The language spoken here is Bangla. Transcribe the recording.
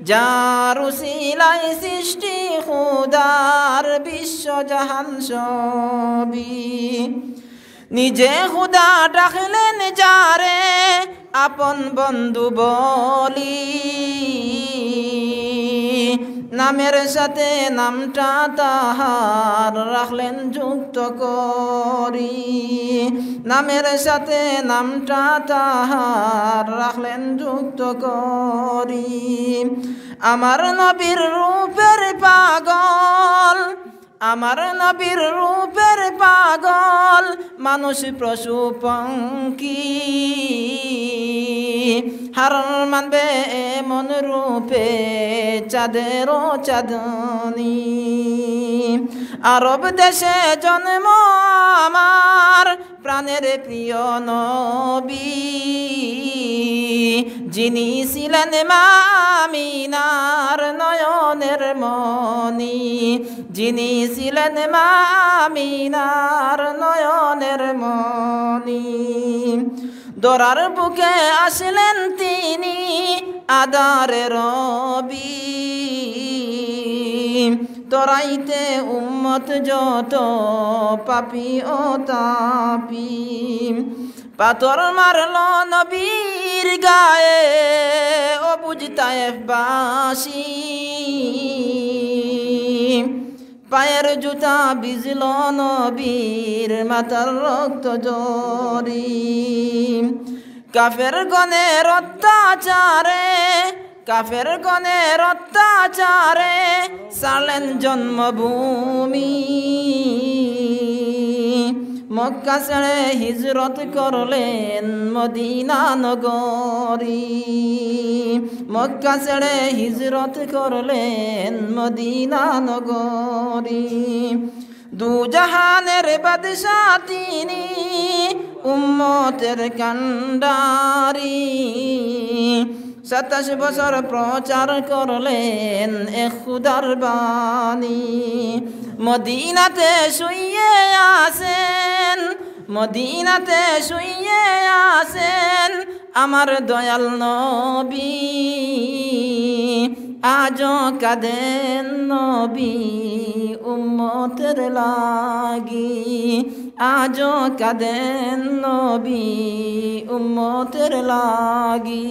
যার উসিলায় সৃষ্টি খুদার বিশ্বজাহান সবই। নিজে খুদা ডাকলেন যারে আপন বন্ধু বলি, নামের সাথে নামটা তাহার রাখলেন যুক্ত করি, নামের সাথে নামটা তাহার রাখলেন যুক্ত করি। আমার নবীর রূপের পাগল, আমার নবীর রূপের পাগল মানুষ পশু পঙ্খী, হার মানবে এমন রূপে চাঁদেরও চাঁদনী। আরব দেশে জন্ম আমার প্রাণের প্রিয় নবী, যিনি ছিলেন মা আমিনার নয়নের মণি, যিনি ছিলেন মা আমিনার নয়নের মণি। দরার বুকে আসলেন তিনি আদারের রবি, তরাইতে উম্মত যত পাপি ও তাপি। পাথর মারল নবীর গায়ে ও বুঝতায়েফ বাসি, পায়ের জুতা বিজল নবীর মাথার রক্ত জরি। কাফের গণের অত্যাচারে, কাফের গণের অত্যাচারে সালেন জন্মভূমি, মক্কা ছেড়ে হিজরত করলেন মদিনা নগরী, মক্কা ছেড়ে হিজরত করলেন মদিনা নগরী। দু জাহানের বাদশাহ তিনি উম্মতের কান্ডারি, 27 বছর প্রচার করলেন এক খুদার বাণী। মদিনাতে শুইয়ে আছেন, মদিনাতে শুইয়ে আছেন আমার দয়াল নবী, আজও কাঁদেন নবী উম্মতের লাগি, আজও কাঁদেন নবী উম্মতের লাগি।